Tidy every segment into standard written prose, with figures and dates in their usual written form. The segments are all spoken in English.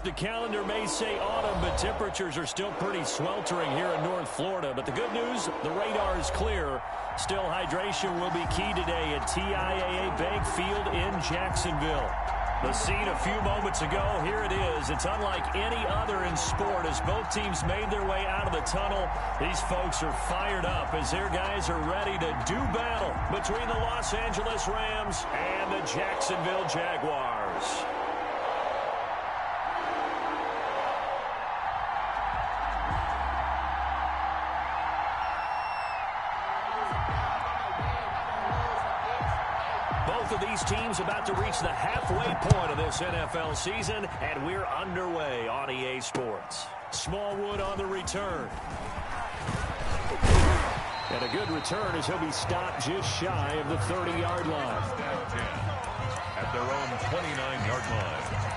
The calendar may say autumn, but temperatures are still pretty sweltering here in North Florida. But the good news, the radar is clear. Still, hydration will be key today at TIAA Bank Field in Jacksonville. The scene a few moments ago, here it is. It's unlike any other in sport as both teams made their way out of the tunnel. These folks are fired up as their guys are ready to do battle between the Los Angeles Rams and the Jacksonville Jaguars. Both of these teams about to reach the halfway point of this NFL season, and we're underway on EA Sports. Smallwood on the return. And a good return as he'll be stopped just shy of the 30-yard line. At their own 29-yard line.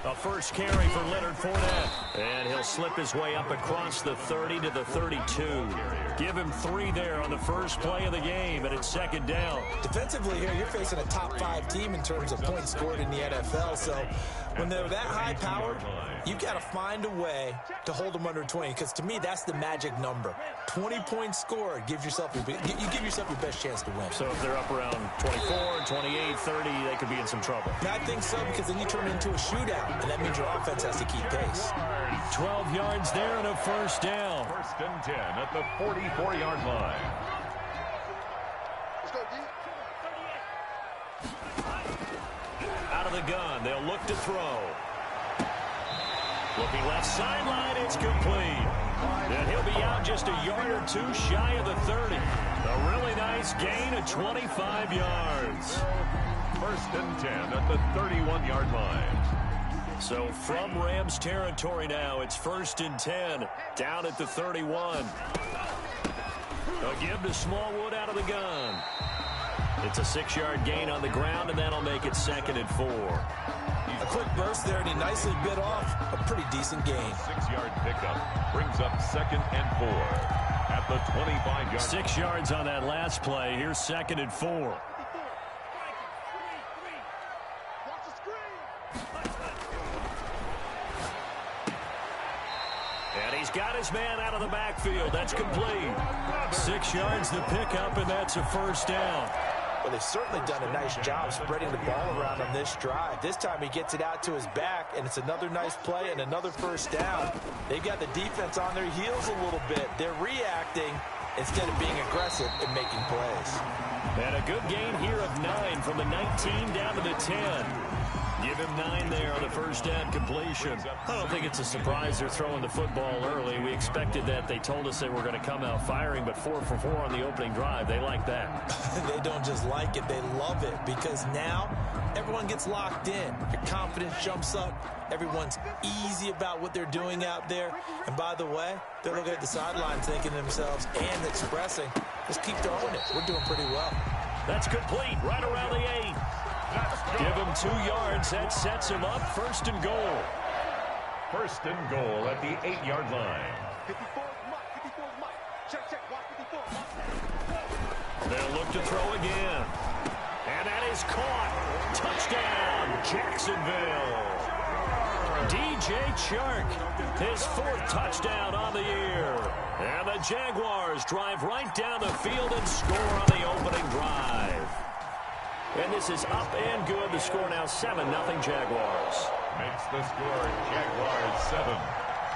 A first carry for Leonard Fournette. And he'll slip his way up across the 30 to the 32. Give him 3 there on the first play of the game, and it's second down. Defensively here, you're facing a top 5 team in terms of points scored in the NFL. So when they're that high powered, you've got to find a way to hold them under 20. Because to me, that's the magic number. 20 points scored gives yourself you give yourself your best chance to win. So if they're up around 24, 28, 30, they could be in some trouble. I think so, because then you turn it into a shootout, and that means your offense has to keep pace. 12 yards there and a first down. First and 10 at the 44-yard line. Out of the gun, they'll look to throw. Looking left sideline, it's complete. And he'll be out just a yard or 2 shy of the 30. A really nice gain of 25 yards. First and 10 at the 31-yard line. So from Rams territory now, it's first and 10 down at the 31. They'll give to Smallwood out of the gun. It's a 6-yard gain on the ground, and that'll make it second and 4. A quick burst there, and he nicely bit off a pretty decent gain. 6-yard pickup brings up second and 4 at the 25-yard. 6 yards on that last play. Here's second and 4. And he's got his man out of the backfield. That's complete. 6 yards the pickup, and that's a first down. Well, they've certainly done a nice job spreading the ball around on this drive. This time he gets it out to his back, and it's another nice play and another first down. They've got the defense on their heels a little bit. They're reacting instead of being aggressive and making plays. And a good gain here of 9 from the 19 down to the 10. Give him 9 there on the first down completion. I don't think it's a surprise they're throwing the football early. We expected that. They told us they were going to come out firing, but 4 for 4 on the opening drive. They like that. They don't just like it, they love it, because now everyone gets locked in. Your confidence jumps up. Everyone's easy about what they're doing out there. And by the way, they're looking at the sideline thinking to themselves and expressing, just keep throwing it. We're doing pretty well. That's complete right around the 8. Give him 2 yards. That sets him up first and goal. First and goal at the 8-yard line. They'll look to throw again. And that is caught. Touchdown, Jacksonville. DJ Chark, his 4th touchdown on the year. And the Jaguars drive right down the field and score on the opening drive. And this is up and good. The score now 7-0 Jaguars. Makes the score Jaguars 7.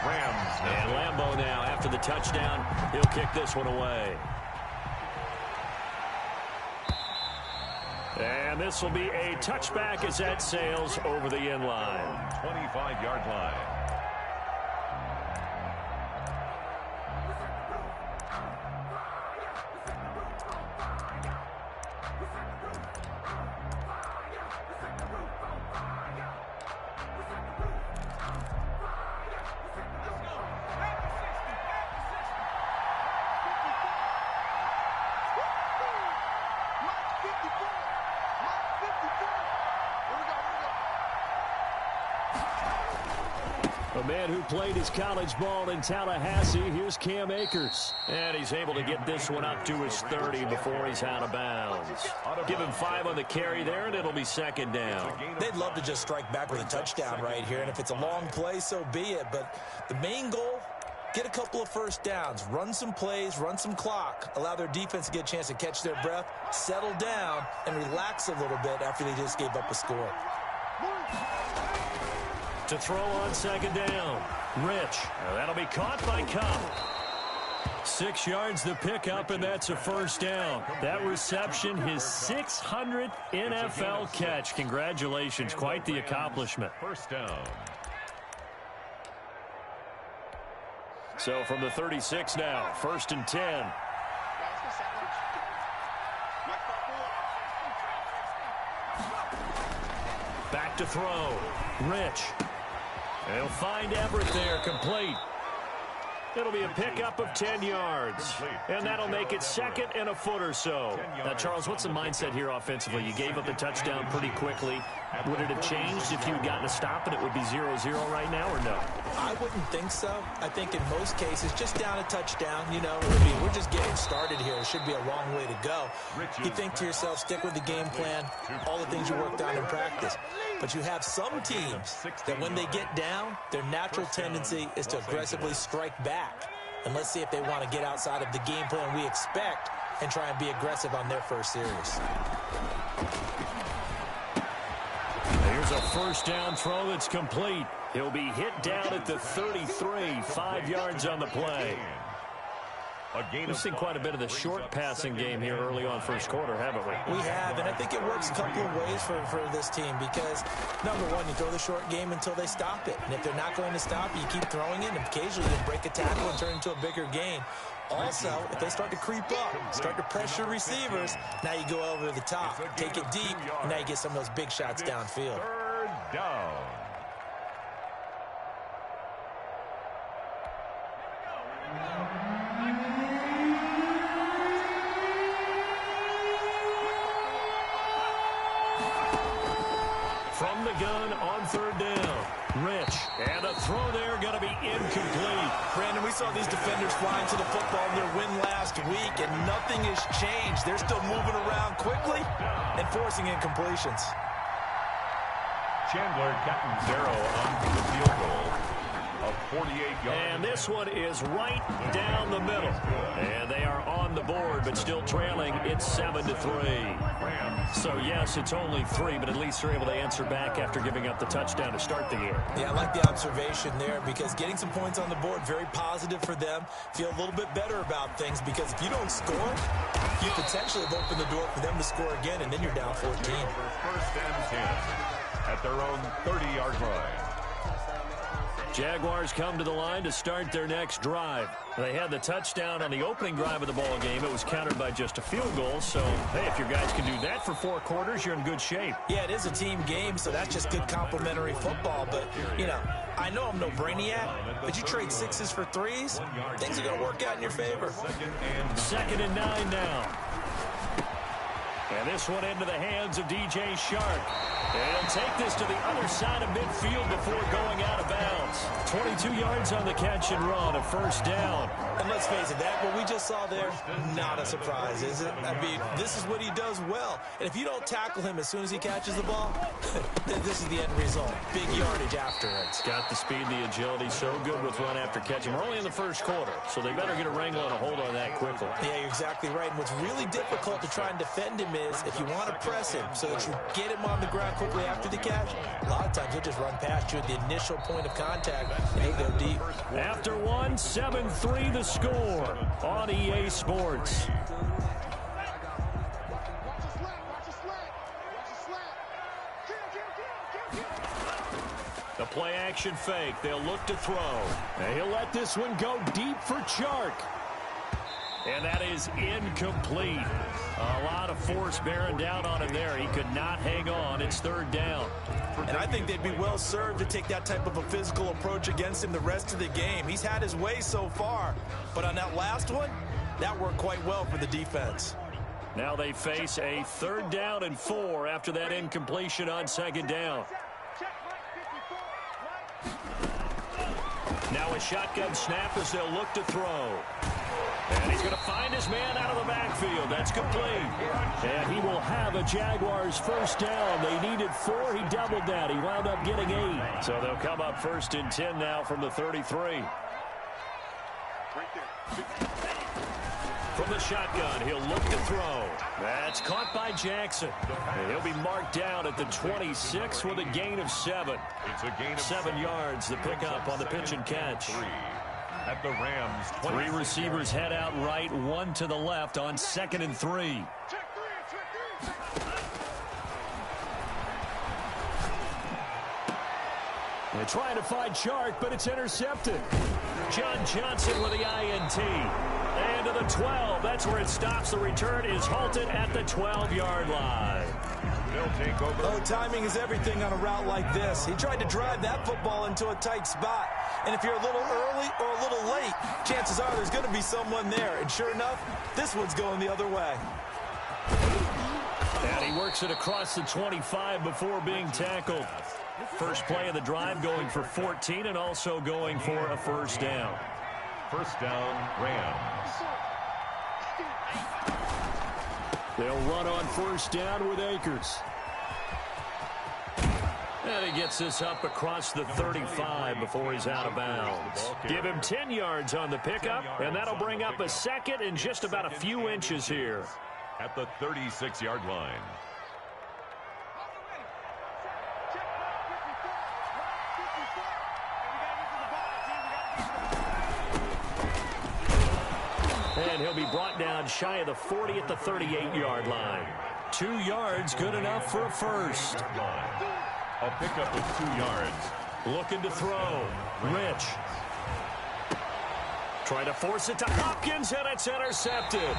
Rams. And Lambeau now after the touchdown. He'll kick this one away. And this will be a touchback as that sails over the end line. 25-yard line. man who played his college ball in Tallahassee, here's Cam Akers. And he's able to get this one up to his 30 before he's out of bounds. Give him 5 on the carry there, and it'll be second down. They'd love to just strike back with a touchdown right here, and if it's a long play, so be it. But the main goal, get a couple of first downs, run some plays, run some clock, allow their defense to get a chance to catch their breath, settle down, and relax a little bit after they just gave up a score. To throw on second down, Rich. That'll be caught by Cup. 6 yards the pickup, and that's a first down. That reception, his 600th NFL catch. Congratulations, quite the accomplishment. First down. So from the 36 now, 1st and 10. Back to throw, Rich. They'll find Everett there, complete. It'll be a pickup of 10 yards, and that'll make it second and a foot or so. Now, Charles, what's the mindset here offensively? You gave up the touchdown pretty quickly. Would it have changed if you had gotten a stop and it would be 0-0 right now, or no? I wouldn't think so. I think in most cases, just down a touchdown, you know, we're just getting started here. It should be a long way to go. You think to yourself, stick with the game plan, all the things you worked on in practice. But you have some teams that when they get down, their natural tendency is to aggressively strike back. And let's see if they want to get outside of the game plan we expect and try and be aggressive on their first series. Here's a first down throw that's complete. He'll be hit down at the 33, 5 yards on the play. We've seen quite a bit of the short passing game here early on first quarter, haven't we? We have, and I think it works a couple of ways for this team because, number one, you throw the short game until they stop it. And if they're not going to stop it, you keep throwing it, and occasionally you break a tackle and turn it into a bigger gain. Also, if they start to creep up, start to pressure receivers, now you go over the top, take it deep, and now you get some of those big shots downfield. Third down. From the gun on third down, Rich. And a throw there going to be incomplete. Brandon, we saw these defenders flying to the football in their win last week, and nothing has changed. They're still moving around quickly and forcing incompletions. Chandler Catanzaro on the field goal of 48 yards. And this one is right down the middle. And they are on the board, but still trailing. It's 7-3. So, yes, it's only 3, but at least they're able to answer back after giving up the touchdown to start the game. Yeah, I like the observation there because getting some points on the board, very positive for them. Feel a little bit better about things because if you don't score, you potentially have opened the door for them to score again, and then you're down 14. First and 10 at their own 30-yard line. Jaguars come to the line to start their next drive. They had the touchdown on the opening drive of the ball game. It was countered by just a field goal. So, hey, if your guys can do that for 4 quarters, you're in good shape. Yeah, it is a team game, so that's just good complementary football. But, you know, I know I'm no brainiac, but you trade 6s for 3s, things are going to work out in your favor. Second and 9 now. And this one into the hands of DJ Shark. And he'll take this to the other side of midfield before going out of bounds. 22 yards on the catch and run, a first down. And let's face it, that what we just saw there, not a surprise, is it? I mean, this is what he does well. And if you don't tackle him as soon as he catches the ball, this is the end result. Big yardage afterwards. Got the speed, the agility, so good with run after catch. We're only in the first quarter, so they better get a wrangle and a hold on that quickly. Yeah, you're exactly right. And what's really difficult to try and defend him is if you want to press him so that you get him on the ground quickly after the catch, a lot of times he'll just run past you at the initial point of contact and he'll go deep. After one, 7-3 the score on EA Sports. The play action fake. They'll look to throw. And he'll let this one go deep for Chark. And that is incomplete. A lot of force bearing down on him there. He could not hang on. It's third down. And I think they'd be well served to take that type of a physical approach against him the rest of the game. He's had his way so far. But on that last one, that worked quite well for the defense. Now they face a 3rd down and 4 after that incompletion on 2nd down. Now a shotgun snap as they'll look to throw. And he's going to find his man out of the backfield. That's complete. And he will have a Jaguars first down. They needed 4. He doubled that. He wound up getting 8. So they'll come up 1st and 10 now from the 33. From the shotgun, he'll look to throw. That's caught by Jackson. And he'll be marked down at the 26 with a gain of 7. It's a gain of 7 yards, the pickup on the pitch and catch. At the Rams, 3 receivers head out right, 1 to the left on 2nd and 3. They're trying to find Chark, but it's intercepted. John Johnson with the INT. And to the 12. That's where it stops. The return is halted at the 12-yard line. They'll take over. Oh, timing is everything on a route like this. He tried to drive that football into a tight spot. And if you're a little early or a little late, chances are there's going to be someone there. And sure enough, this one's going the other way. And he works it across the 25 before being tackled. First play of the drive going for 14 and also going for a first down. First down, Rams. They'll run on first down with Akers. And he gets this up across the 35 before he's out of bounds. Give him 10 yards on the pickup, and that'll bring up a second and just about a few inches here. At the 36-yard line. And he'll be brought down shy of the 40 at the 38-yard line. 2 yards, good enough for a first. A pickup of 2 yards. Looking to throw. Rich. Trying to force it to Hopkins, and it's intercepted.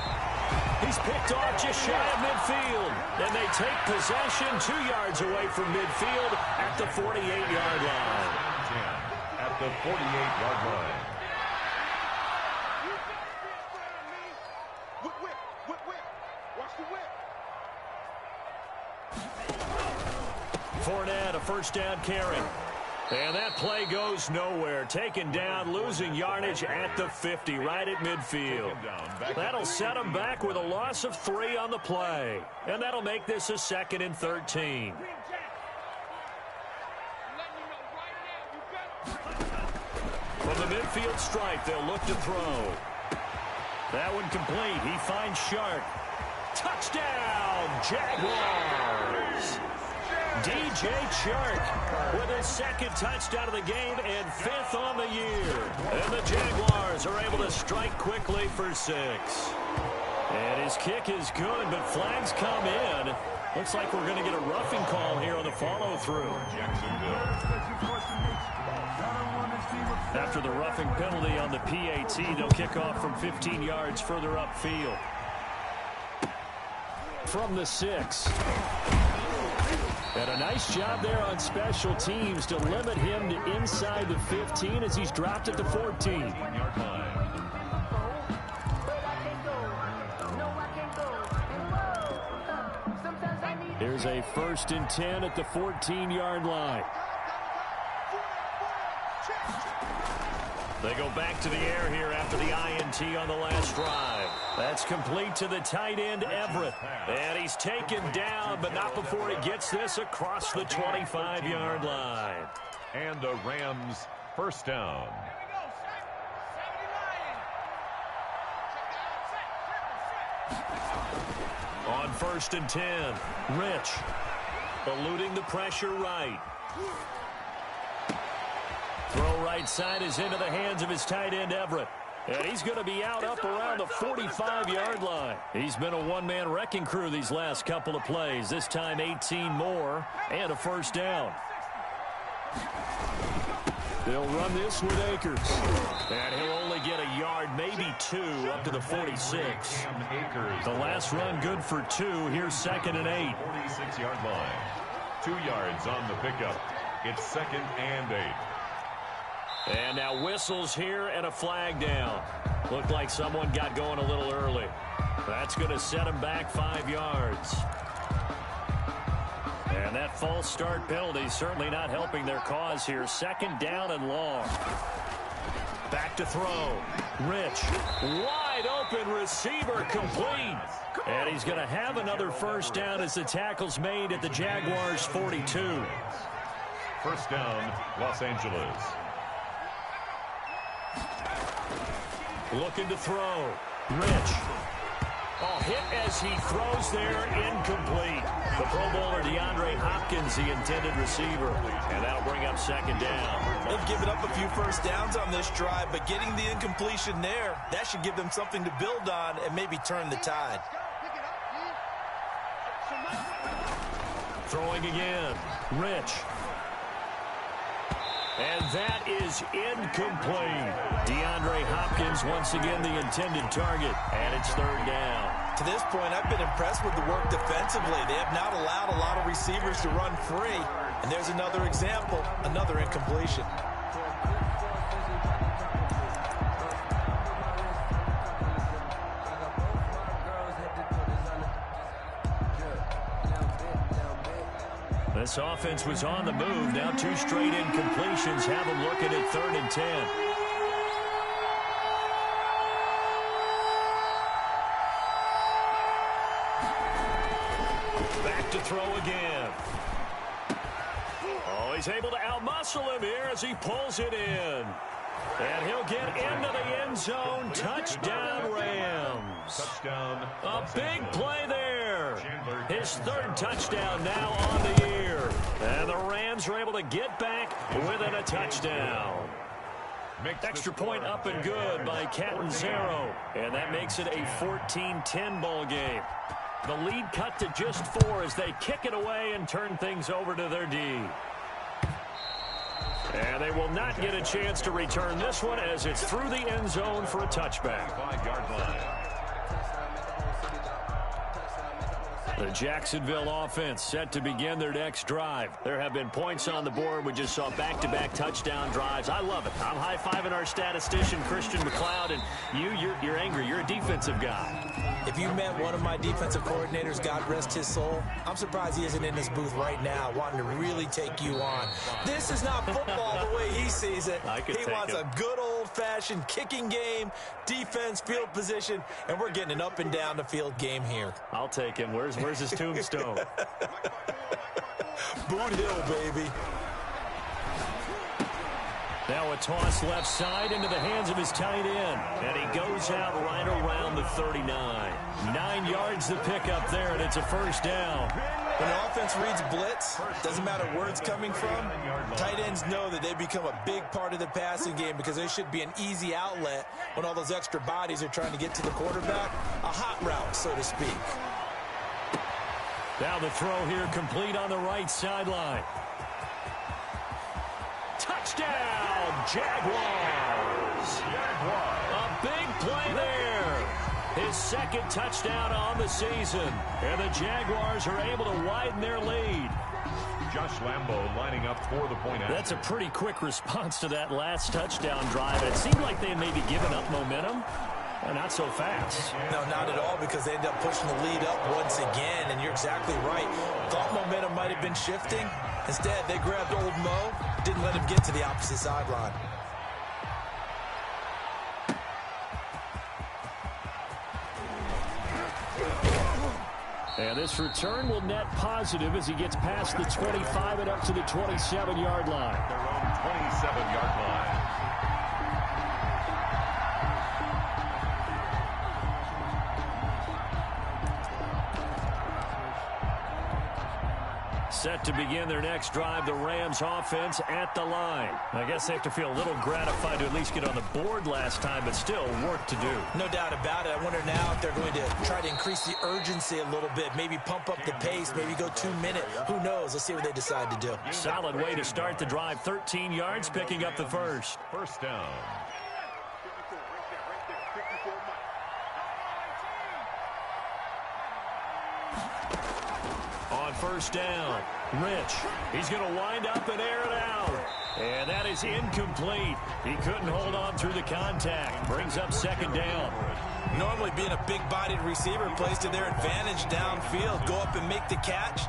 He's picked off just shy of midfield. And they take possession 2 yards away from midfield at the 48-yard line. At the 48-yard line. Fournette, a first down carry. And that play goes nowhere. Taken down, losing yardage at the 50, right at midfield. That'll set him back with a loss of 3 on the play. And that'll make this a 2nd and 13. From the midfield stripe, they'll look to throw. That one complete. He finds Shark. Touchdown, Jaguars! DJ Chark with his 2nd touchdown of the game and 5th on the year. And the Jaguars are able to strike quickly for 6. And his kick is good, but flags come in. Looks like we're going to get a roughing call here on the follow-through. After the roughing penalty on the PAT, they'll kick off from 15 yards further upfield. From the 6. And a nice job there on special teams to limit him to inside the 15 as he's dropped at the 14. Here's a 1st and 10 at the 14-yard line. They go back to the air here after the INT on the last drive. That's complete to the tight end, Everett. And he's taken down, but not before he gets this across the 25-yard line. And the Rams first down. On 1st and 10, Rich eluding the pressure right. Throw right side is into the hands of his tight end, Everett. And he's going to be out up around the 45-yard line. He's been a one-man wrecking crew these last couple of plays. This time 18 more and a first down. They'll run this with Akers. And he'll only get a yard, maybe 2, up to the 46. The last run good for 2. Here's 2nd and 8. 46-yard line. 2 yards on the pickup. It's 2nd and 8. And now whistles here and a flag down. Looked like someone got going a little early. That's going to set him back 5 yards. And that false start penalty certainly not helping their cause here. 2nd down and long. Back to throw. Rich. Wide open receiver complete. And he's going to have another first down as the tackle's made at the Jaguars' 42. First down, Los Angeles. Looking to throw. Rich. Oh, hit as he throws there, incomplete. The Pro Bowler DeAndre Hopkins, the intended receiver. And that'll bring up second down. They've given up a few first downs on this drive, but getting the incompletion there, that should give them something to build on and maybe turn the tide. Throwing again. Rich. And that is incomplete. DeAndre Hopkins once again the intended target. And it's third down. To this point, I've been impressed with the work defensively. They have not allowed a lot of receivers to run free. And there's another example, another incompletion. This offense was on the move. Now two straight incompletions have them looking at 3rd and 10. Back to throw again. Oh, he's able to outmuscle him here as he pulls it in. And he'll get into the end zone. Touchdown, Rams. Touchdown. A big play there. His 3rd touchdown now on the year. And the Rams are able to get back within a touchdown. Extra point up and good by Catanzaro. And that makes it a 14-10 ball game. The lead cut to just 4 as they kick it away and turn things over to their D. And they will not get a chance to return this one as it's through the end zone for a touchback. 5-yard line. The Jacksonville offense set to begin their next drive. There have been points on the board. We just saw back-to-back touchdown drives. I love it. I'm high-fiving our statistician, Christian McLeod, and you're angry. You're a defensive guy. If you met one of my defensive coordinators, God rest his soul, I'm surprised he isn't in this booth right now wanting to really take you on. This is not football the way he sees it. He wants a good old-fashioned kicking game, defense, field position, and we're getting an up-and-down-the-field game here. I'll take him. Where's his tombstone? Boot Hill, baby. Now a toss left side into the hands of his tight end. And he goes out right around the 39. 9 yards to pick up there, and it's a first down. When the offense reads blitz, doesn't matter where it's coming from, tight ends know that they become a big part of the passing game because they should be an easy outlet when all those extra bodies are trying to get to the quarterback. A hot route, so to speak. Now the throw here complete on the right sideline. Touchdown, Jaguars. A big play there. His 2nd touchdown on the season. And the Jaguars are able to widen their lead. Josh Lambo lining up for the point after. That's a pretty quick response to that last touchdown drive. It seemed like they may be giving up momentum. Not so fast. No, not at all, because they end up pushing the lead up once again, and you're exactly right. Thought momentum might have been shifting. Instead, they grabbed old Mo, didn't let him get to the opposite sideline. And this return will net positive as he gets past the 25 and up to the 27-yard line. Their own 27-yard line. Set to begin their next drive, the Rams offense at the line. I guess they have to feel a little gratified to at least get on the board last time, but still work to do. No doubt about it. I wonder now if they're going to try to increase the urgency a little bit, maybe pump up the pace, maybe go 2 minute. Who knows? Let's see what they decide to do. Solid way to start the drive. 13 yards, picking up the first. First down. On first down, Rich. He's going to wind up and air it out. And that is incomplete. He couldn't hold on through the contact. Brings up second down. Normally being a big-bodied receiver plays to their advantage downfield. Go up and make the catch,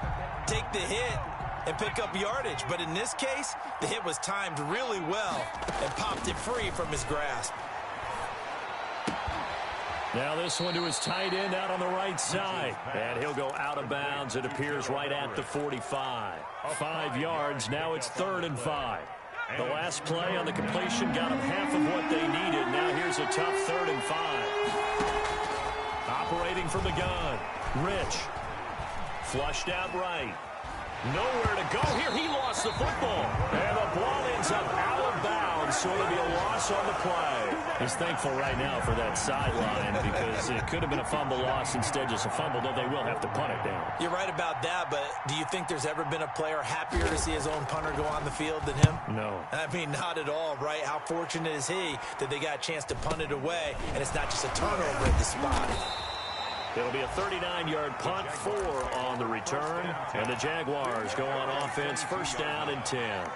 take the hit, and pick up yardage. But in this case, the hit was timed really well and popped it free from his grasp. Now this one to his tight end out on the right side. And he'll go out of bounds. It appears right at the 45. 5 yards. Now it's 3rd and 5. The last play on the completion got them half of what they needed. Now here's a tough 3rd and 5. Operating from the gun. Rich. Flushed out right. Nowhere to go here. He lost the football. And the ball ends up out of bounds, so it'll be a loss on the play. He's thankful right now for that sideline because it could have been a fumble loss, instead just a fumble, though they will have to punt it down. You're right about that, but do you think there's ever been a player happier to see his own punter go on the field than him? No. I mean, not at all, right? How fortunate is he that they got a chance to punt it away, and it's not just a turnover at the spot. It'll be a 39-yard punt, 4 on the return. And the Jaguars go on offense, 1st down and 10.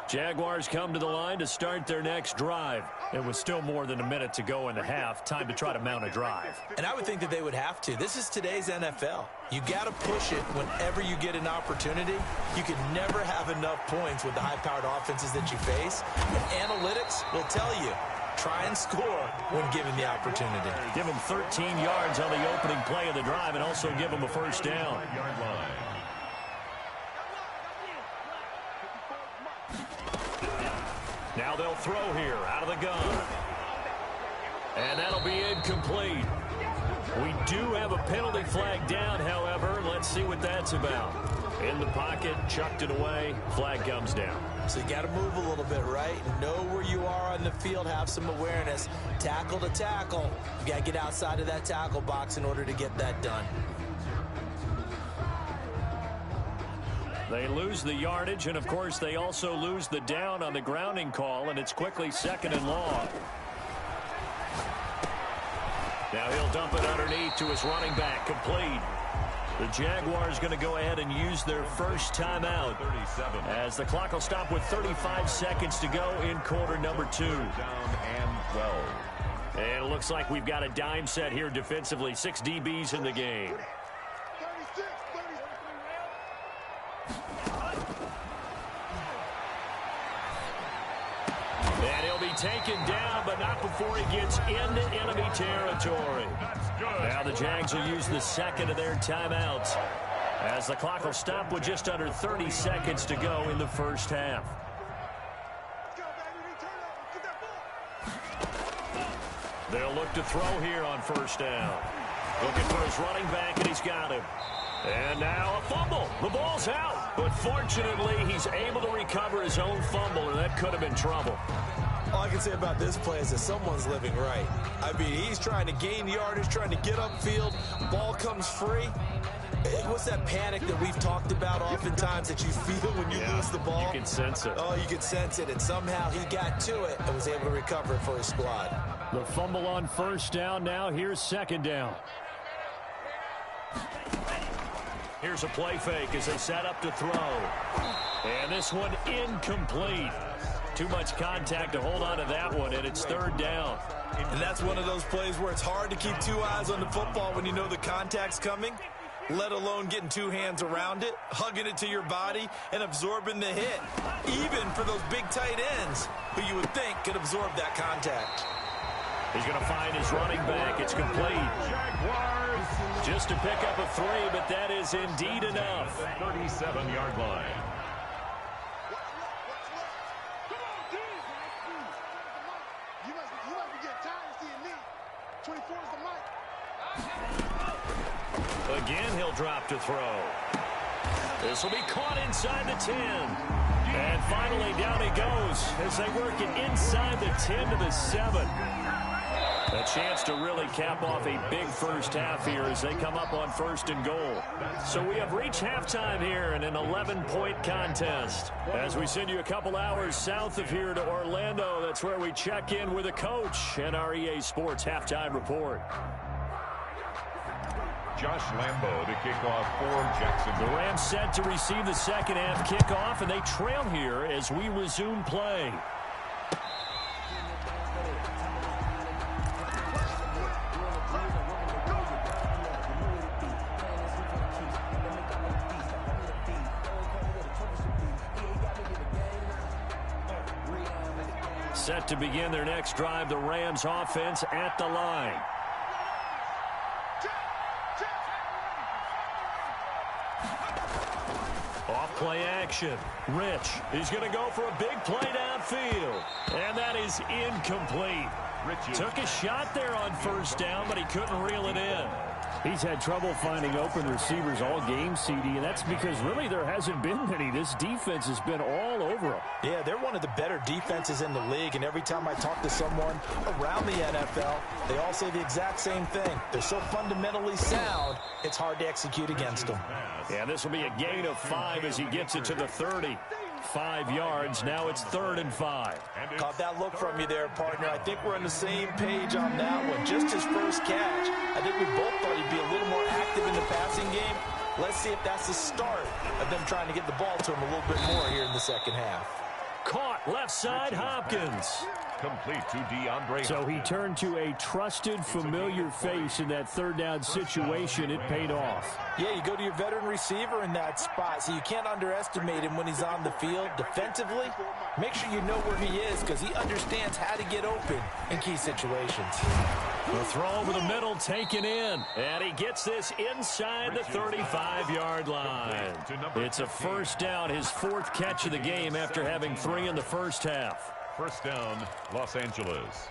Jaguars come to the line to start their next drive. It was still more than a minute to go in the half. Time to try to mount a drive. And I would think that they would have to. This is today's NFL. You got to push it whenever you get an opportunity. You can never have enough points with the high-powered offenses that you face. And analytics will tell you, try and score when given the opportunity. Give them 13 yards on the opening play of the drive and also give them a 1st down. Now they'll throw here out of the gun. And that'll be incomplete. We do have a penalty flag down, however. Let's see what that's about. In the pocket, chucked it away, flag comes down. So you got to move a little bit, right? Know where you are on the field, have some awareness. Tackle to tackle. You got to get outside of that tackle box in order to get that done. They lose the yardage, and of course they also lose the down on the grounding call, and it's quickly 2nd and long. Now he'll dump it underneath to his running back, complete. The Jaguars going to go ahead and use their first timeout as the clock will stop with 35 seconds to go in quarter number 2. Down and 12. And it looks like we've got a dime set here defensively. 6 DBs in the game. And he'll be taken down, but not before he gets into enemy territory. Now the Jags will use the 2nd of their timeouts as the clock will stop with just under 30 seconds to go in the first half. They'll look to throw here on 1st down. Looking for his running back, and he's got him. And now a fumble. The ball's out. But fortunately, he's able to recover his own fumble, or that could have been trouble. All I can say about this play is that someone's living right. I mean, he's trying to gain yardage, trying to get upfield. Ball comes free. What's that panic that we've talked about oftentimes that you feel when you lose the ball? You can sense it. Oh, you can sense it. And somehow he got to it and was able to recover it for his squad. The fumble on 1st down. Now here's 2nd down. Here's a play fake as they set up to throw. And this one incomplete. Too much contact to hold on to that one, and it's 3rd down. And that's one of those plays where it's hard to keep 2 eyes on the football when you know the contact's coming, let alone getting 2 hands around it, hugging it to your body, and absorbing the hit, even for those big tight ends who you would think could absorb that contact. He's going to find his running back. It's complete. Just to pick up a 3, but that is indeed enough. 37-yard line. Again, he'll drop to throw. This will be caught inside the 10. And finally, down he goes as they work it inside the 10 to the 7. A chance to really cap off a big first half here as they come up on 1st and goal. So we have reached halftime here in an 11-point contest. As we send you a couple hours south of here to Orlando, that's where we check in with a coach and our EA Sports Halftime Report. Josh Lambo to kick off for Jacksonville. The Rams set to receive the second half kickoff, and they trail here as we resume play. Set to begin their next drive, the Rams offense at the line. Off play action. Rich is going to go for a big play downfield. And that is incomplete. Took a shot there on first down, but he couldn't reel it in. He's had trouble finding open receivers all game, CD, and that's because really there hasn't been many. This defense has been all over him. Yeah, they're one of the better defenses in the league, and every time I talk to someone around the NFL, they all say the exact same thing. They're so fundamentally sound, it's hard to execute against them. Yeah, this will be a gain of 5 as he gets it to the 30. 5 yards. Now it's 3rd and 5. Caught that look from you there, partner. I think we're on the same page on that one. Just his first catch. I think we both thought he'd be a little more active in the passing game. Let's see if that's the start of them trying to get the ball to him a little bit more here in the second half. Caught left side, Hopkins. Complete to DeAndre. So he turned to a trusted, familiar face in that third down situation. It paid off. Yeah, you go to your veteran receiver in that spot, so you can't underestimate him when he's on the field. Defensively, make sure you know where he is because he understands how to get open in key situations. The throw over the middle taken in, and he gets this inside the 35-yard line. It's a first down, his 4th catch of the game after having 3 in the first half. First down, Los Angeles.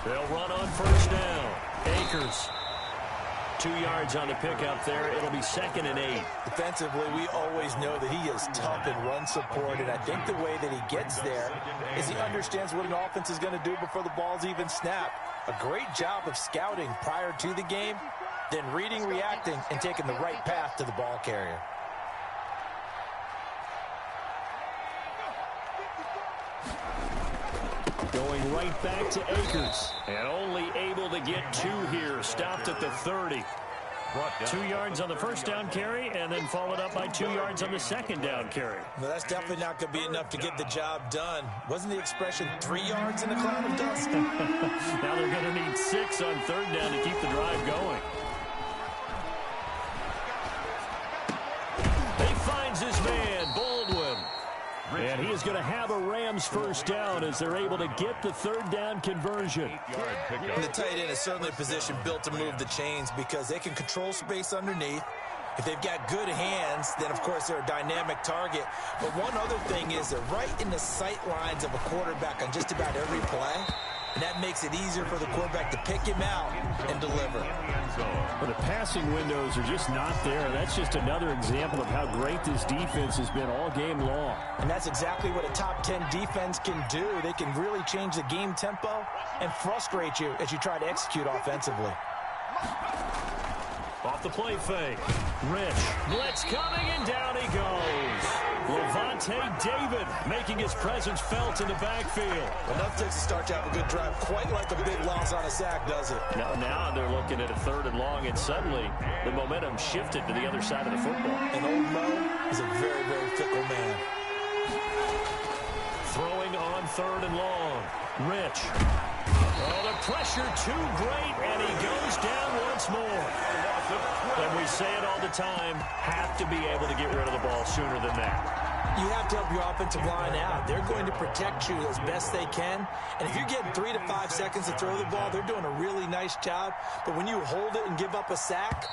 They'll run on first down. Akers. 2 yards on the pickup there. It'll be 2nd and 8. Defensively, we always know that he is tough in run support, and I think the way that he gets there is he understands what an offense is going to do before the ball's even snapped. A great job of scouting prior to the game, then reading, reacting, and taking the right path to the ball carrier. Going right back to Akers. And only able to get 2 here. Stopped at the 30. 2 yards on the first down carry, and then followed up by 2 yards on the second down carry. Well, that's definitely not going to be enough to get the job done. Wasn't the expression 3 yards in a cloud of dust? Now they're going to need 6 on third down to keep the drive going. He finds his man, Baldwin. And he is going to have a Rams first down as they're able to get the third down conversion. And the tight end is certainly a position built to move the chains because they can control space underneath. If they've got good hands, then, of course, they're a dynamic target. But one other thing is they're right in the sight lines of a quarterback on just about every play. And that makes it easier for the quarterback to pick him out and deliver. But the passing windows are just not there. That's just another example of how great this defense has been all game long. And that's exactly what a top 10 defense can do. They can really change the game tempo and frustrate you as you try to execute offensively. Off the play fake. Rich. Blitz coming, and down he goes. Levante David making his presence felt in the backfield. Enough takes to start to have a good drive. Quite like a big loss on a sack, does it? Now they're looking at a 3rd and long, and suddenly the momentum shifted to the other side of the football. And old Mo is a very, very fickle man. Throwing on 3rd and long. Rich. Oh, the pressure too great, and he goes down once more. And we say it all the time, have to be able to get rid of the ball sooner than that. You have to help your offensive line out. They're going to protect you as best they can. And if you're getting 3 to 5 seconds to throw the ball, they're doing a really nice job. But when you hold it and give up a sack,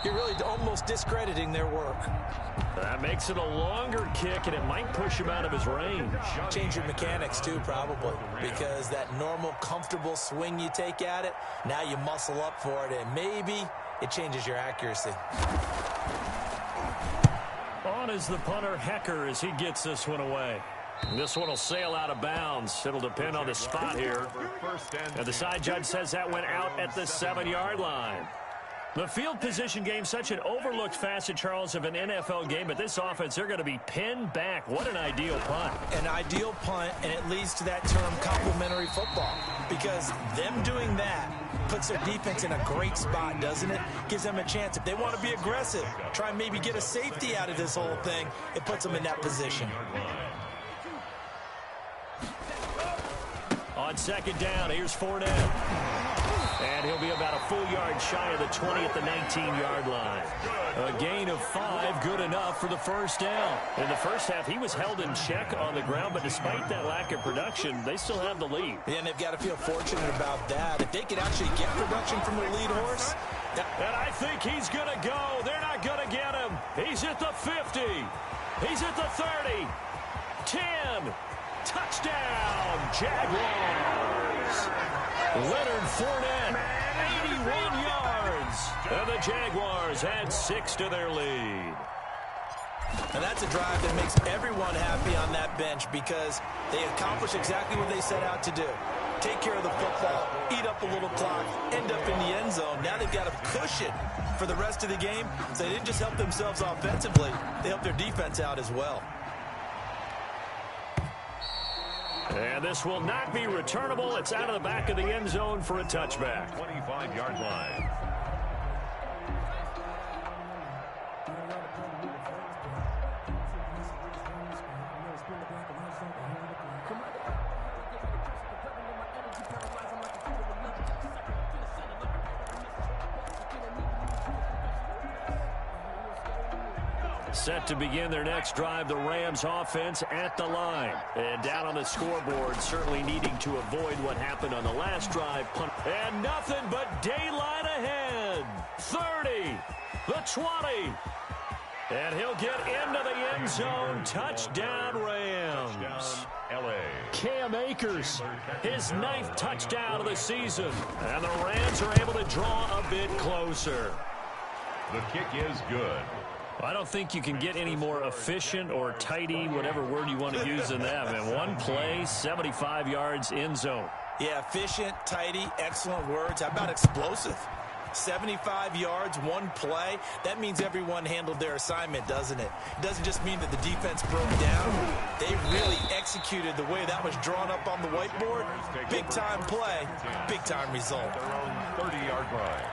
you're really almost discrediting their work. That makes it a longer kick, and it might push him out of his range. Change your mechanics, too, probably, because that normal, comfortable swing you take at it, now you muscle up for it, and maybe it changes your accuracy. On is the punter, Hecker, as he gets this one away. This one will sail out of bounds. It'll depend on the spot here. And the side judge says that went out at the 7-yard line. The field position game, such an overlooked facet, Charles, of an NFL game, but this offense, they're going to be pinned back. What an ideal punt. An ideal punt, and it leads to that term complementary football, because them doing that puts their defense in a great spot, doesn't it? Gives them a chance. If they want to be aggressive, try and maybe get a safety out of this whole thing, it puts them in that position. On second down, here's Fournette. And he'll be about a full yard shy of the 20 at the 19-yard line. A gain of 5, good enough for the first down. In the first half, he was held in check on the ground, but despite that lack of production, they still have the lead. Yeah, and they've got to feel fortunate about that. If they could actually get production from the lead horse. And I think he's going to go. They're not going to get him. He's at the 50. He's at the 30. 10. Touchdown, Jaguars. Leonard Fournette, 81 yards. And the Jaguars add 6 to their lead. And that's a drive that makes everyone happy on that bench, because they accomplish exactly what they set out to do. Take care of the football, eat up a little clock, end up in the end zone. Now they've got a cushion for the rest of the game. So they didn't just help themselves offensively, they helped their defense out as well. And this will not be returnable. It's out of the back of the end zone for a touchback. 25-yard line. Set to begin their next drive, the Rams offense at the line. And down on the scoreboard, certainly needing to avoid what happened on the last drive. And nothing but daylight ahead. 30, the 20. And he'll get into the end zone. Touchdown, Rams. Touchdown, L.A. Cam Akers, his 9th touchdown of the season. And the Rams are able to draw a bit closer. The kick is good. I don't think you can get any more efficient or tidy, whatever word you want to use in that. And one play, 75 yards in zone. Yeah, efficient, tidy, excellent words. How about explosive? 75 yards, one play. That means everyone handled their assignment, doesn't it? It doesn't just mean that the defense broke down. They really executed the way that was drawn up on the whiteboard. Big-time play, big-time result. Their own 30-yard line.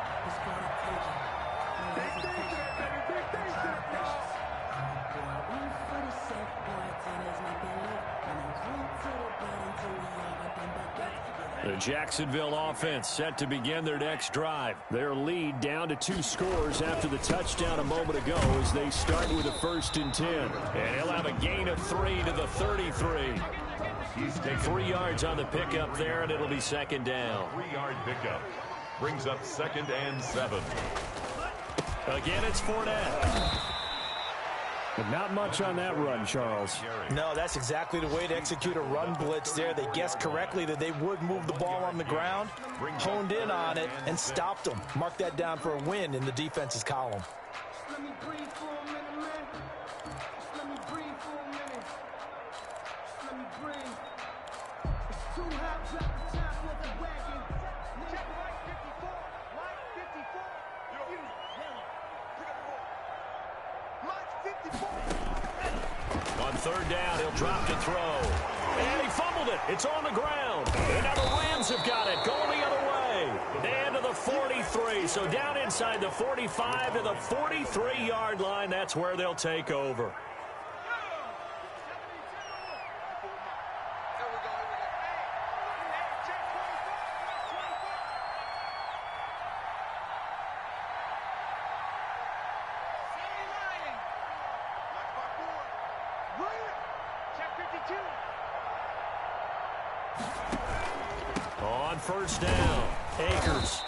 The Jacksonville offense set to begin their next drive. Their lead down to 2 scores after the touchdown a moment ago as they start with a 1st and 10. And he'll have a gain of 3 to the 33. Take 3 yards on the pickup there, and it'll be second down. 3-yard pickup. Brings up 2nd and 7. Again, it's Fournette. But not much on that run, Charles. No, that's exactly the way to execute a run blitz there. They guessed correctly that they would move the ball on the ground, honed in on it, and stopped them. Mark that down for a win in the defense's column. Let me breathe for a minute, man. Just let me breathe for a minute. Just let me breathe. It's 2 halves at the top of the wagon. Check right 54. Right 54. On 3rd down, he'll drop to throw. And he fumbled it. It's on the ground. And now the Rams have got it. Going the other way. And to the 43. So down inside the 45 to the 43-yard line. That's where they'll take over. On 1st down, Akers.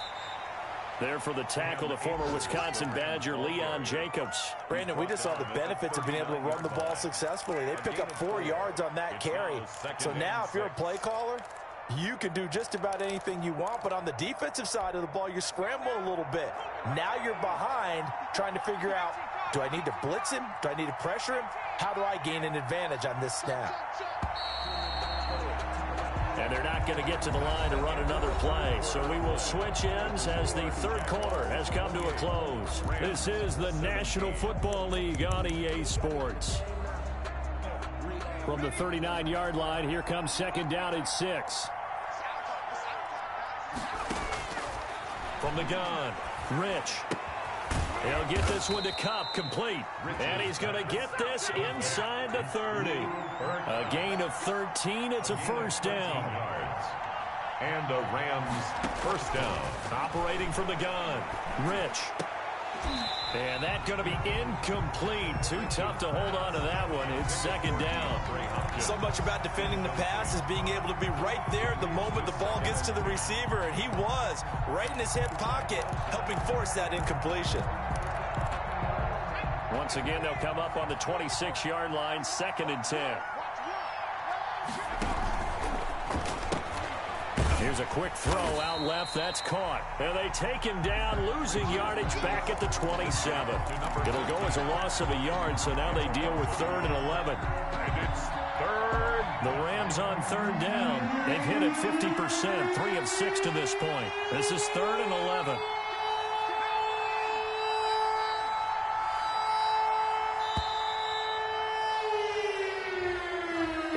There for the tackle, the former Wisconsin Badger, Leon Jacobs. Brandon, we just saw the benefits of being able to run the ball successfully. They pick up 4 yards on that carry. So now if you're a play caller, you can do just about anything you want. But on the defensive side of the ball, you're scrambling a little bit. Now you're behind trying to figure out, do I need to blitz him? Do I need to pressure him? How do I gain an advantage on this snap? And they're not going to get to the line to run another play. So we will switch ends as the third quarter has come to a close. This is the National Football League on EA Sports. From the 39-yard line, here comes second down at 6. From the gun, Rich. He'll get this one to Cup, complete. And he's going to get this inside the 30. A gain of 13. It's a first down. And the Rams first down. Operating from the gun, Rich. And that's going to be incomplete. Too tough to hold on to that one. It's second down. So much about defending the pass is being able to be right there at the moment the ball gets to the receiver, and he was right in his hip pocket, helping force that incompletion. Once again, they'll come up on the 26-yard line, second and 10. Here's a quick throw out left. That's caught. And they take him down, losing yardage back at the 27. It'll go as a loss of a yard, so now they deal with 3rd and 11. And it's third. The Rams on third down. They've hit it 50%, 3 of 6 to this point. This is 3rd and 11.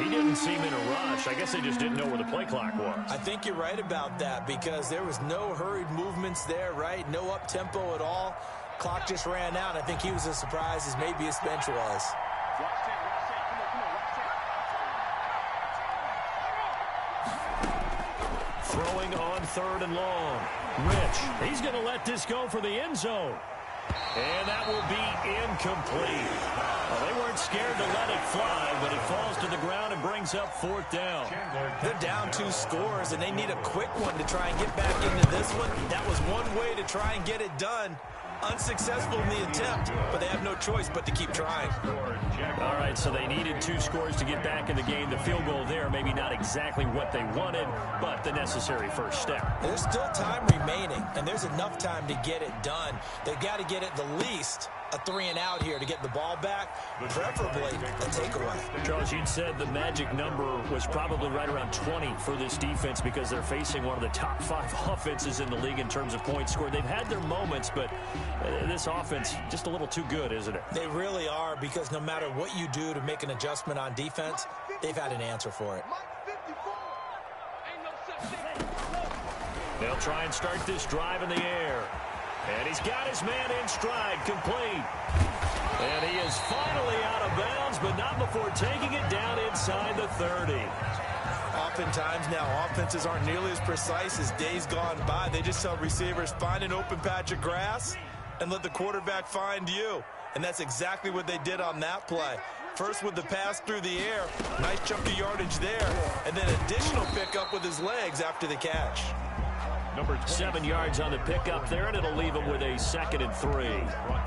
He didn't seem in a rush. I guess they just didn't know where the play clock was. I think you're right about that because there was no hurried movements there, right? No up-tempo at all. Clock just ran out. I think he was as surprised as maybe his bench was. Throwing on 3rd and long. Rich, he's going to let this go for the end zone. And that will be incomplete. Well, they weren't scared to let it fly, but it falls to the ground and brings up 4th down. They're down 2 scores, and they need a quick one to try and get back into this one. That was one way to try and get it done. Unsuccessful in the attempt, but they have no choice but to keep trying. All right, so they needed 2 scores to get back in the game. The field goal there, maybe not exactly what they wanted, but the necessary first step. There's still time remaining, and there's enough time to get it done. They've got to get at the least a 3-and-out here to get the ball back, preferably a takeaway. Charles, you'd said the magic number was probably right around 20 for this defense because they're facing one of the top 5 offenses in the league in terms of points scored. They've had their moments, but this offense just a little too good, isn't it? They really are, because no matter what you do to make an adjustment on defense, they've had an answer for it. They'll try and start this drive in the air. And he's got his man in stride, complete. And he is finally out of bounds, but not before taking it down inside the 30. Oftentimes now, offenses aren't nearly as precise as days gone by. They just tell receivers, find an open patch of grass and let the quarterback find you. And that's exactly what they did on that play. First with the pass through the air, nice chunk of yardage there, and then additional pickup with his legs after the catch. Number 7 yards on the pickup there, and it'll leave him with a 2nd and 3.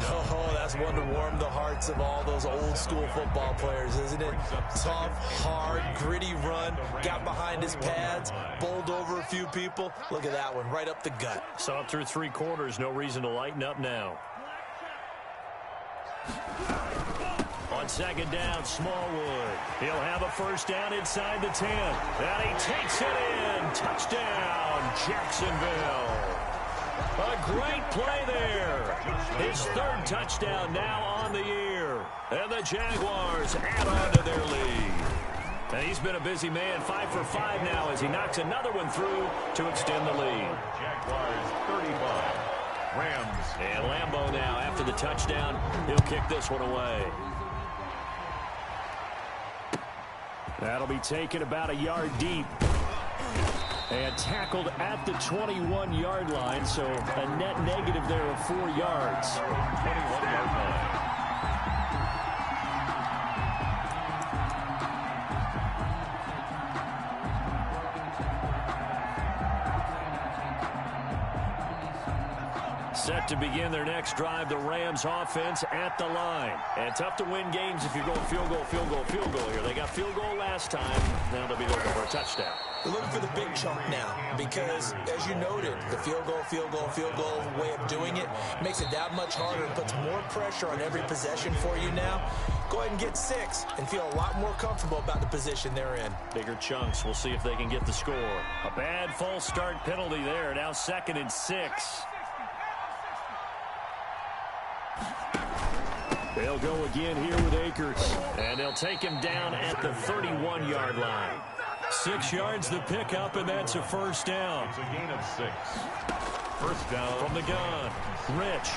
Oh, that's one to warm the hearts of all those old school football players, isn't it? Tough, hard, gritty run, got behind his pads, bowled over a few people. Look at that one, right up the gut. Saw it through 3 quarters, no reason to lighten up now. On second down, Smallwood. He'll have a first down inside the 10. And he takes it in. Touchdown, Jacksonville. A great play there. His 3rd touchdown now on the year. And the Jaguars add on to their lead. And he's been a busy man, 5 for 5 now as he knocks another one through to extend the lead. Jaguars 35. Rams. And Lambeau now, after the touchdown, he'll kick this one away. That'll be taken about a yard deep. And tackled at the 21-yard line, so a net negative there of 4 yards. 21-yard line. Set to begin their next drive, the Rams offense at the line. And tough to win games if you're going field goal, field goal, field goal here. They got field goal last time. Now they'll be looking for a touchdown. They're looking for the big chunk now because, as you noted, the field goal way of doing it makes it that much harder and puts more pressure on every possession for you now. Go ahead and get 6 and feel a lot more comfortable about the position they're in. Bigger chunks. We'll see if they can get the score. A bad false start penalty there. Now 2nd and 6. They'll go again here with Akers. And they'll take him down at the 31-yard line. 6 yards the pickup, and that's a first down. It's a gain of 6. First down from the gun. Rich.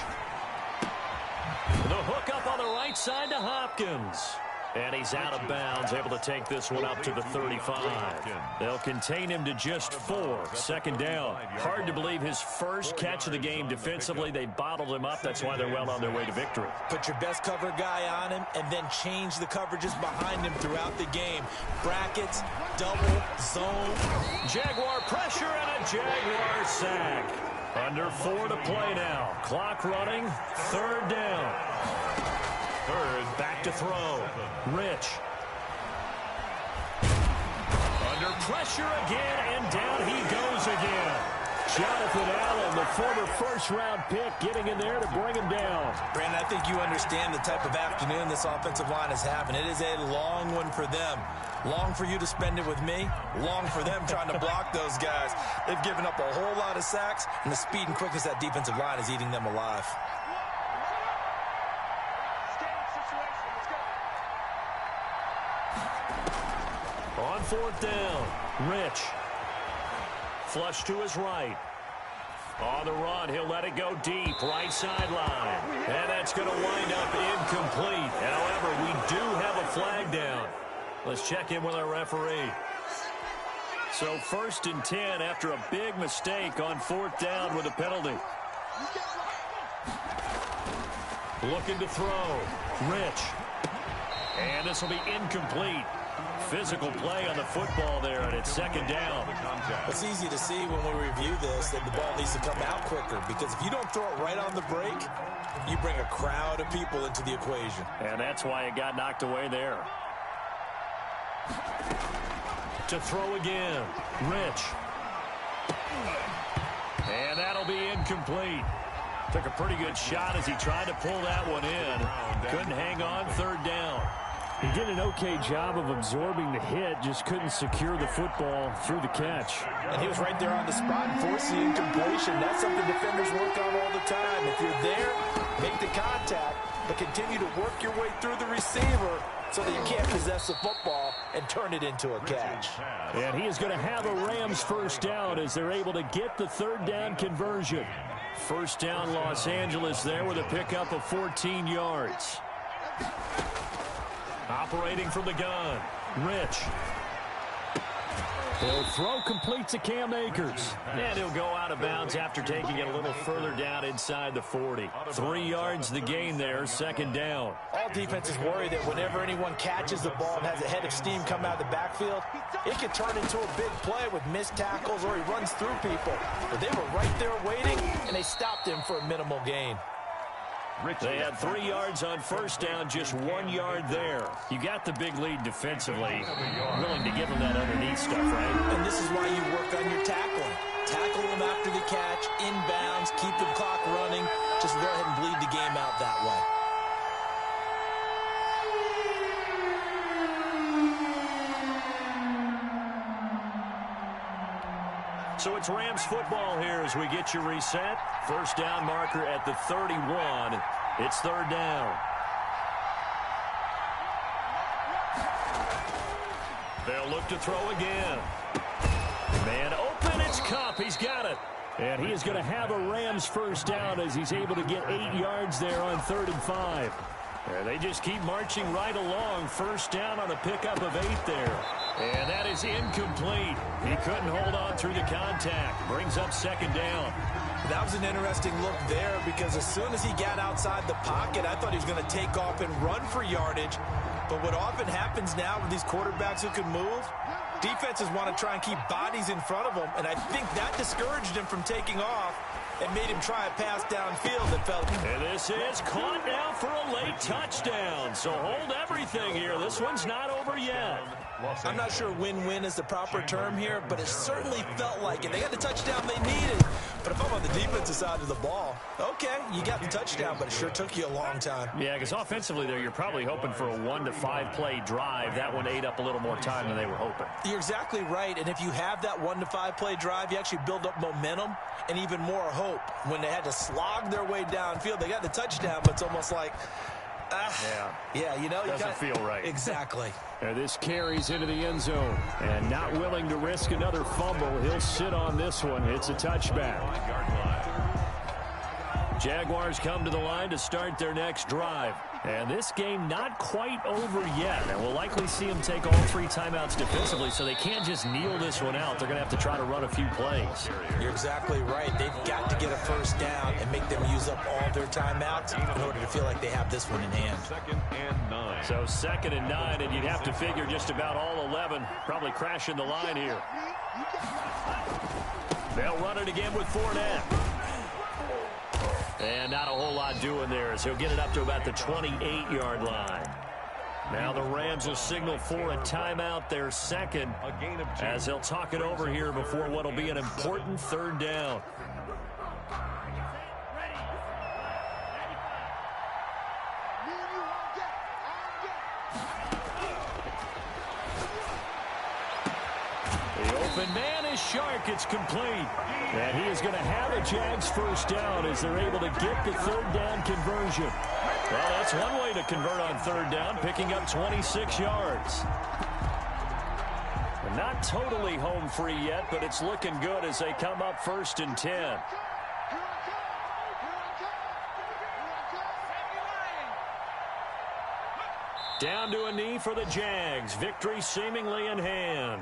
The hook up on the right side to Hopkins. And he's out of bounds, able to take this one up to the 35. They'll contain him to just 4. 2nd down. Hard to believe his first catch of the game defensively. They bottled him up. That's why they're well on their way to victory. Put your best cover guy on him and then change the coverages behind him throughout the game. Brackets, double, zone. Jaguar pressure and a Jaguar sack. Under 4 to play now. Clock running. 3rd down. Back to throw. Rich. Under pressure again, and down he goes again. Jonathan Allen, the former first-round pick, getting in there to bring him down. Brandon, I think you understand the type of afternoon this offensive line is having. It is a long one for them. Long for you to spend it with me. Long for them trying to block those guys. They've given up a whole lot of sacks, and the speed and quickness of that defensive line is eating them alive. On 4th down, Rich. Flush to his right. On the run, he'll let it go deep, right sideline. And that's going to wind up incomplete. However, we do have a flag down. Let's check in with our referee. So 1st and 10 after a big mistake on 4th down with a penalty. Looking to throw. Rich. And this will be incomplete. Physical play on the football there, and it's 2nd down. It's easy to see when we review this that the ball needs to come out quicker, because if you don't throw it right on the break, you bring a crowd of people into the equation. And that's why it got knocked away there. To throw again. Rich. And that'll be incomplete. Took a pretty good shot as he tried to pull that one in. Couldn't hang on. 3rd down. He did an okay job of absorbing the hit, just couldn't secure the football through the catch. And he was right there on the spot and forcing incompletion. That's something defenders work on all the time. If you're there, make the contact, but continue to work your way through the receiver so that you can't possess the football and turn it into a catch. And he is going to have a Rams first down as they're able to get the 3rd down conversion. First down, Los Angeles there with a pickup of 14 yards. Operating from the gun, Rich. He'll throw complete to Cam Akers. And he'll go out of bounds after taking it a little further down inside the 40. 3 yards the gain there, 2nd down. All defenses worry that whenever anyone catches the ball and has a head of steam come out of the backfield, it can turn into a big play with missed tackles or he runs through people. But they were right there waiting, and they stopped him for a minimal gain. They had 3 yards on first down, just 1 yard there. You got the big lead defensively. Willing to give them that underneath stuff, right? And this is why you work on your tackling. Tackle them after the catch, inbounds, keep the clock running. Just go ahead and bleed the game out that way. So it's Rams football here as we get you reset. First down marker at the 31. It's 3rd down. They'll look to throw again. Man open, it's Kupp. He's got it. And he is going to have a Rams first down as he's able to get 8 yards there on 3rd and 5. And they just keep marching right along. First down on a pickup of 8 there. And that is incomplete. He couldn't hold on through the contact. Brings up 2nd down. That was an interesting look there because as soon as he got outside the pocket, I thought he was going to take off and run for yardage. But what often happens now with these quarterbacks who can move, Defenses want to try and keep bodies in front of them, and I think that discouraged him from taking off and made him try a pass downfield that felt... And this is caught now for a late touchdown. So hold everything here. This one's not over yet. I'm not sure win-win is the proper term here, but it certainly felt like it. They got the touchdown they needed. But if I'm on the defensive side of the ball, okay, you got the touchdown, but it sure took you a long time. Yeah, because offensively there, you're probably hoping for a 1 to 5 play drive. That one ate up a little more time than they were hoping. You're exactly right, and if you have that 1 to 5 play drive, you actually build up momentum and even more hope. When they had to slog their way downfield, they got the touchdown, but it's almost like... Yeah, you know, doesn't feel right. Exactly. And this carries into the end zone. And not willing to risk another fumble, he'll sit on this one. It's a touchback. Jaguars come to the line to start their next drive. And this game not quite over yet. And we'll likely see them take all 3 timeouts defensively, so they can't just kneel this one out. They're going to have to try to run a few plays. You're exactly right. They've got to get a first down and make them use up all their timeouts in order to feel like they have this one in hand. 2nd and 9. So 2nd and 9, and you'd have to figure just about all 11 probably crashing the line here. They'll run it again with Fournette. And not a whole lot doing there as he'll get it up to about the 28-yard line. Now the Rams will signal for a timeout, their second, as he'll talk it over here before what will be an important 3rd down. The open man is Shark. It's complete. And he is going to have a Jags first down as they're able to get the 3rd down conversion. Well, that's one way to convert on 3rd down, picking up 26 yards. And not totally home free yet, but it's looking good as they come up 1st and 10. Down to a knee for the Jags. Victory seemingly in hand.